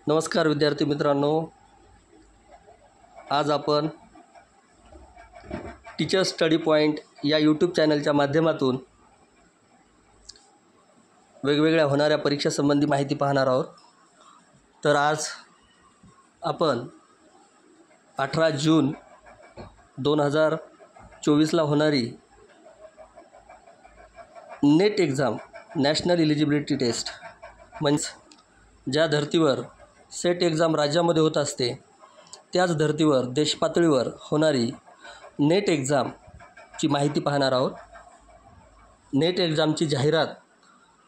नमस्कार विद्यार्थी मित्रांनो, आज आपण टीचर स्टडी पॉईंट या यूट्यूब चॅनलच्या माध्यमातून वेगवेगळ्या होणाऱ्या परीक्षासंबंधी माहिती पाहणार आहोत। तर आज आपण 18 जून 2024ला होणारी NET exam national eligibility test म्हणजे ज्या धर्तीवर सेट एक्झाम राज्यामध्ये होत असते त्याच धर्तीवर देशपातळीवर होणारी नेट एक्झामची माहिती पाहणार आहोत। नेट एक्झामची जाहिरात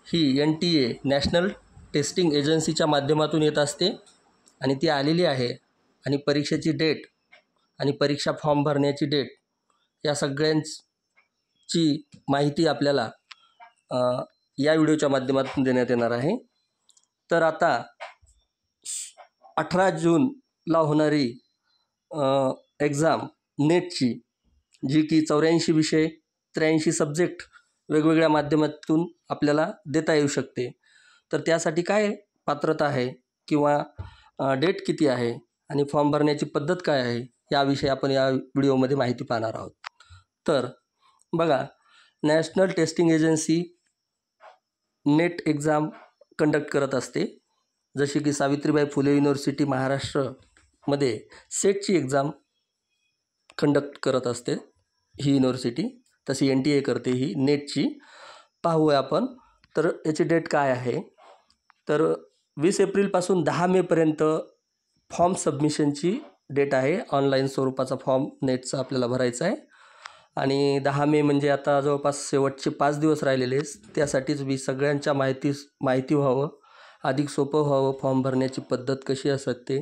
ही NTA नॅशनल टेस्टिंग एजन्सीच्या माध्यमातून येत असते आणि ती आलेली आहे आणि परीक्षेची डेट आणि परीक्षा फॉर्म भरण्याची डेट या सगळ्यांची माहिती आपल्याला या व्हिडिओच्या माध्यमातून देण्यात येणार आहे। तर आता 18 जूनला होणारी एक्झाम नेटची जी की 84 विषय 83 सब्जेक्ट वेगवेगळ्या माध्यमातून आपल्याला देता येऊ शकते। तर त्यासाठी काय पात्रता आहे किंवा डेट किती आहे आणि फॉर्म भरण्याची पद्धत काय आहे याविषयी आपण या व्हिडिओमध्ये माहिती पाहणार आहोत। तर बघा, national testing agency net exam conduct करत असते, जशी की सावित्रीबाई फुले युनिव्हर्सिटी महाराष्ट्रमध्ये सेटची एक्झाम कंडक्ट करत असते ही युनिव्हर्सिटी, तशी NTA करते ही नेटची। पाहूया आपण तर याची डेट काय आहे। तर 20 एप्रिलपासून 10 मेपर्यंत फॉर्म सबमिशनची डेट आहे। ऑनलाईन स्वरूपाचा फॉर्म नेटचा आपल्याला भरायचा आहे आणि 10 मे म्हणजे आता जवळपास शेवटचे 5 दिवस राहिलेले, त्यासाठीच मी सगळ्यांच्या माहिती व्हावं, अधिक सोपं व्हावं, फॉर्म भरण्याची पद्धत कशी असते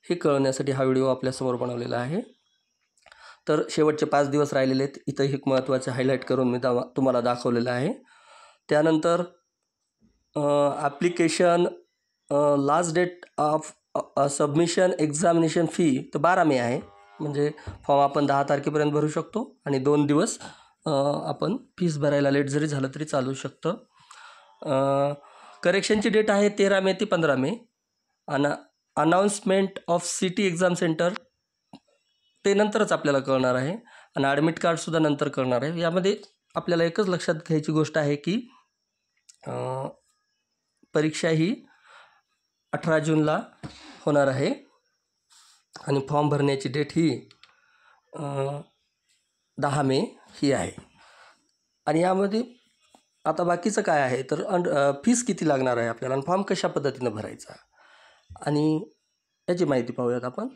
हे कळण्यासाठी हा व्हिडिओ आपल्यासमोर बनवलेला आहे। तर शेवटचे 5 दिवस राहिलेले आहेत, इथं एक महत्त्वाचे हायलाईट करून मी तुम्हाला दाखवलेलं आहे। त्यानंतर application last date of submission examination fee तर 12 मे आहे, म्हणजे फॉर्म आपण 10 तारखेपर्यंत भरू शकतो आणि 2 दिवस आपण फीस भरायला लेट जरी झालं तरी चालू शकतं। करेक्शनची डेट आहे 13 मे ते 15 May. Announcement of city exam centre ते नंतरच आपल्याला कळणार आहे आणि ॲडमिट कार्डसुद्धा नंतर कळणार आहे। यामध्ये आपल्याला एकच लक्षात घ्यायची गोष्ट आहे की परीक्षा ही 18 जूनला होणार आहे आणि फॉर्म भरण्याची डेट ही 10 मे ही आहे। आणि यामध्ये आता बाकीचं काय आहे तर फीस किती लागणार आहे आपल्याला आणि फॉर्म कशा पद्धतीनं भरायचा आणि याची माहिती पाहूयात आपण।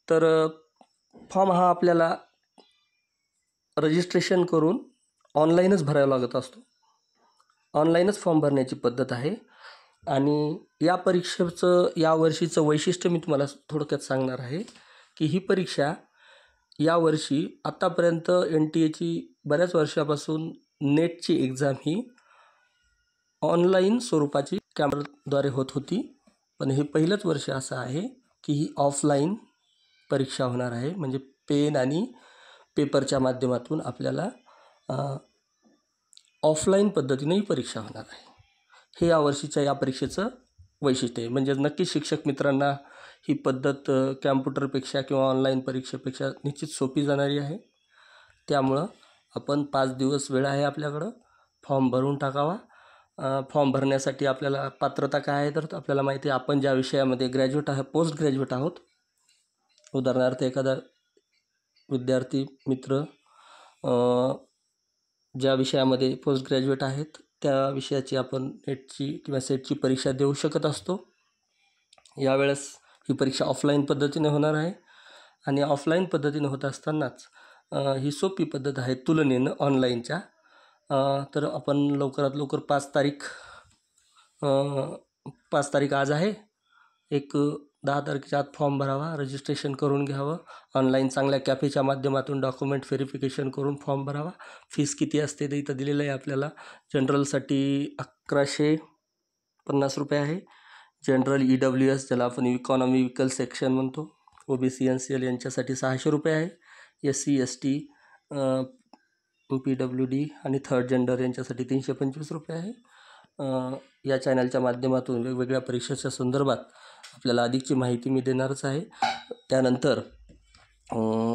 तर फॉर्म हा आपल्याला रजिस्ट्रेशन करून ऑनलाईनच भरावा लागत असतो। ऑनलाईनच फॉर्म भरण्याची पद्धत आहे आणि या परीक्षेचं यावर्षीचं वैशिष्ट्य मी तुम्हाला थोडक्यात सांगणार आहे की ही परीक्षा यावर्षी आत्तापर्यंत NTAची बऱ्याच वर्षापासून नेटची एक्झाम ही ऑनलाईन स्वरूपाची कॅमेराद्वारे होत होती, पण हे पहिलंच वर्ष असं आहे की ही ऑफलाईन परीक्षा होणार आहे, म्हणजे पेन आणि पेपरच्या माध्यमातून आपल्याला ऑफलाईन पद्धतीने ही परीक्षा होणार आहे। हे यावर्षीच्या या परीक्षेचं वैशिष्ट्य आहे। म्हणजे नक्कीच शिक्षक मित्रांना ही पद्धत कॅम्प्युटरपेक्षा किंवा ऑनलाईन परीक्षेपेक्षा निश्चित सोपी जाणारी आहे। त्यामुळं आपण 5 दिवस वेळ आहे आपल्याकडं, फॉर्म भरून टाकावा। फॉर्म भरण्यासाठी आपल्याला पात्रता काय आहे तर आपल्याला माहिती आहे आपण ज्या विषयामध्ये ग्रॅज्युएट आहे, पोस्ट ग्रॅज्युएट आहोत। उदाहरणार्थ एखादा विद्यार्थी मित्र ज्या विषयामध्ये पोस्ट ग्रॅज्युएट आहेत त्या विषयाची आपण नेटची किंवा सेटची परीक्षा देऊ शकत असतो। यावेळेस ही परीक्षा ऑफलाईन पद्धतीने होणार आहे आणि ऑफलाईन पद्धतीने होत असतानाच ही सोपी पद्धत आहे तुलनेनं ऑनलाईनच्या। तर आपण लवकरात लवकर 5 तारीख आज आहे, एक 10 तारखेच्या आत फॉर्म भरावा, रजिस्ट्रेशन करून घ्यावं, ऑनलाईन चांगल्या कॅफेच्या माध्यमातून डॉक्युमेंट व्हेरिफिकेशन करून फॉर्म भरावा। फीस किती असते ते इथं दिलेलं आहे आपल्याला। जनरलसाठी 1150 रुपये आहे, जनरल EWS ज्याला आपण इकॉनॉमी व्हेकल सेक्शन म्हणतो, OBC NCL यांच्यासाठी 600 रुपये आहे, SC ST PWD आणि थर्ड जेंडर यांच्यासाठी 325 रुपये आहे। या चॅनलच्या माध्यमातून वेगवेगळ्या परीक्षेच्या संदर्भात आपल्याला अधिकची माहिती मी देणारच आहे. त्यानंतर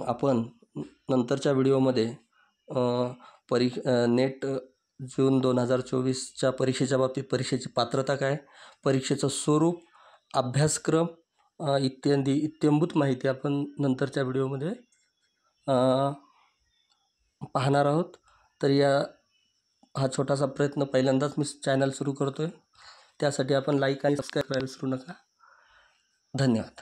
आपण नंतरच्या व्हिडिओमध्ये नेट जून 2024च्या परीक्षेच्या बाबतीत परीक्षेची पात्रता काय, परीक्षेचं स्वरूप, अभ्यासक्रम इत्यादी माहिती आपण नंतरच्या व्हिडिओमध्ये पाहणार आहोत. तर हा छोटासा प्रयत्न पहिल्यांदाच मी चॅनल सुरू करतो आहे. त्यासाठी आपण लाईक आणि सबस्क्राईब करायला विसरू नका. धन्यवाद.